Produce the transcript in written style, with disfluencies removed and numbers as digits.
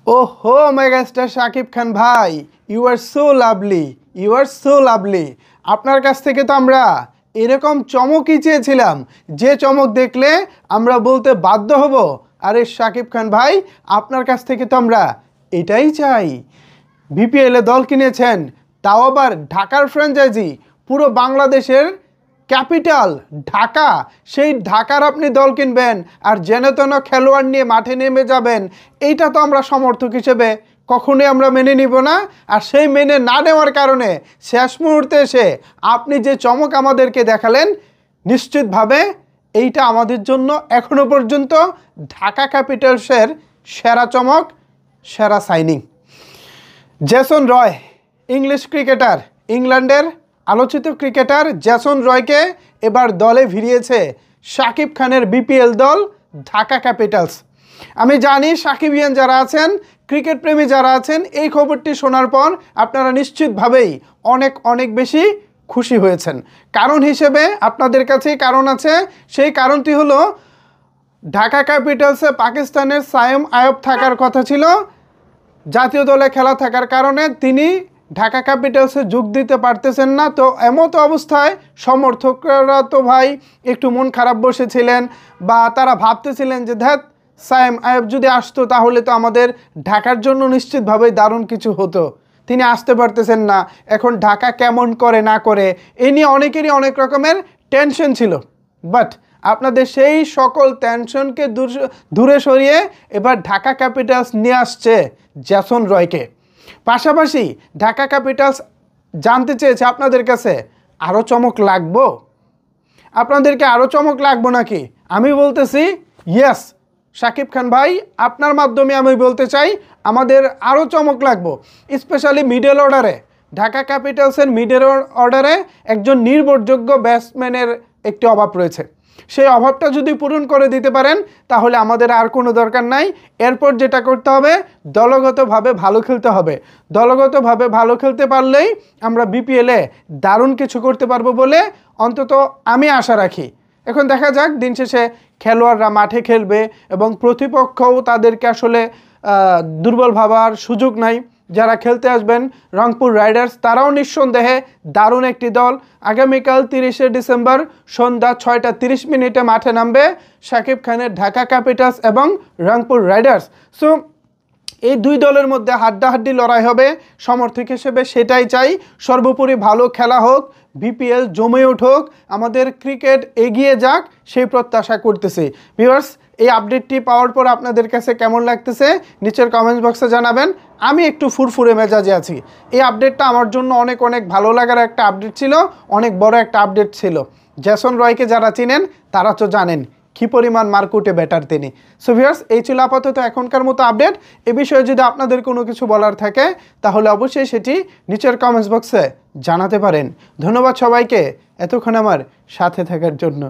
ওহো মেগাস্টার শাকিব খান ভাই, you are so lovely, you are so lovely. আপনার কাছ থেকে তো আমরা এরকম চমকই চেয়েছিলাম, যে চমক দেখলে আমরা বলতে বাধ্য হব আরে শাকিব খান ভাই আপনার কাছ থেকে তো আমরা এটাই চাই। বিপিএলে দল কিনেছেন, তাও আবার ঢাকার ফ্র্যাঞ্চাইজি, পুরো বাংলাদেশের ক্যাপিটাল ঢাকা, সেই ঢাকার আপনি দল কিনবেন আর যেন তেন খেলোয়াড় নিয়ে মাঠে নেমে যাবেন, এইটা তো আমরা সমর্থক হিসেবে কখনোই আমরা মেনে নিব না। আর সেই মেনে না নেওয়ার কারণে শেষ মুহূর্তে এসে আপনি যে চমক আমাদেরকে দেখালেন, নিশ্চিতভাবে এইটা আমাদের জন্য এখনো পর্যন্ত ঢাকা ক্যাপিটালসের সেরা চমক, সেরা signing. Jason Roy, English cricketer, ইংল্যান্ডের আলোচিত ক্রিকেটার জেসন রয়কে এবার দলে ভিড়িয়েছে শাকিব খানের বিপিএল দল ঢাকা ক্যাপিটালস। আমি জানি সাকিবিয়ান যারা আছেন, ক্রিকেট প্রেমী যারা আছেন, এই খবরটি শোনার পর আপনারা নিশ্চিতভাবেই অনেক অনেক বেশি খুশি হয়েছেন। কারণ হিসেবে আপনাদের কাছেই কারণ আছে, সেই কারণটি হলো ঢাকা ক্যাপিটালসে পাকিস্তানের সায়েম আয়ব থাকার কথা ছিল, জাতীয় দলে খেলা থাকার কারণে তিনি ঢাকা ক্যাপিটালসে যোগ দিতে পারতেছেন না। তো এমত অবস্থায় সমর্থকরা তো ভাই একটু মন খারাপ বসেছিলেন, বা তারা ভাবতেছিলেন যে ধ্যাত সায়েম আয়ব যদি আসতো তাহলে তো আমাদের ঢাকার জন্য নিশ্চিতভাবেই দারুণ কিছু হতো। তিনি আসতে পারতেছেন না, এখন ঢাকা কেমন করে না করে এই নিয়ে অনেকেরই অনেক রকমের টেনশন ছিল। বাট আপনাদের সেই সকল টেনশনকে দূরে সরিয়ে এবার ঢাকা ক্যাপিটালস নিয়ে আসছে জেসন রয়কে। পাশাপাশি ঢাকা ক্যাপিটালস জানতে চেয়েছে আপনাদের কাছে আরও চমক লাগবো, আপনাদেরকে আরও চমক লাগবো নাকি? আমি বলতেছি ইয়েস শাকিব খান ভাই, আপনার মাধ্যমে আমি বলতে চাই আমাদের আরও চমক লাগবো। স্পেশালি মিডল অর্ডারে, ঢাকা ক্যাপিটালসের মিডল অর্ডারে একজন নির্ভরযোগ্য ব্যাটসম্যানের একটি অভাব রয়েছে। সেই অভাবটা যদি পূরণ করে দিতে পারেন তাহলে আমাদের আর কোনো দরকার নাই। এরপর যেটা করতে হবে, দলগতভাবে ভালো খেলতে হবে। দলগতভাবে ভালো খেলতে পারলেই আমরা বিপিএলে দারুণ কিছু করতে পারবো বলে অন্তত আমি আশা রাখি। এখন দেখা যাক, দিন শেষে খেলোয়াড়রা মাঠে খেলবে এবং প্রতিপক্ষও তাদেরকে আসলে দুর্বল ভাবার সুযোগ নাই। যারা খেলতে আসবেন রংপুর রাইডার্স, তারাও নিঃসন্দেহে দারুণ একটি দল। আগামীকাল 30শে ডিসেম্বর সন্ধ্যা 6টা 30 মাঠে নামবে শাকিব খানের ঢাকা ক্যাপিটালস এবং রংপুর রাইডার্স। সো এই দুই দলের মধ্যে হাড্ডাহাড্ডি লড়াই হবে। সমর্থক হিসেবে সেটাই চাই, সর্বোপরি ভালো খেলা হোক, বিপিএল জমে উঠুক, আমাদের ক্রিকেট এগিয়ে যাক, সেই প্রত্যাশা করতেছি। ভিউয়ার্স, এই আপডেটটি পাওয়ার পর আপনাদের কাছে কেমন লাগতেছে নিচের কমেন্টস বক্সে জানাবেন। আমি একটু ফুরফুরে মেজাজে আছি। এই আপডেটটা আমার জন্য অনেক অনেক ভালো লাগার একটা আপডেট ছিল, অনেক বড় একটা আপডেট ছিল। জেসন রয়কে যারা চিনেন তারা তো জানেন কী পরিমাণ মার্কুটে ব্যাটার তিনি। সো ভিউয়ার্স, এই ছিল আপাতত এখনকার মতো আপডেট। এ বিষয়ে যদি আপনাদের কোনো কিছু বলার থাকে তাহলে অবশ্যই সেটি নিচের কমেন্টস বক্সে জানাতে পারেন। ধন্যবাদ সবাইকে এতক্ষণ আমার সাথে থাকার জন্য।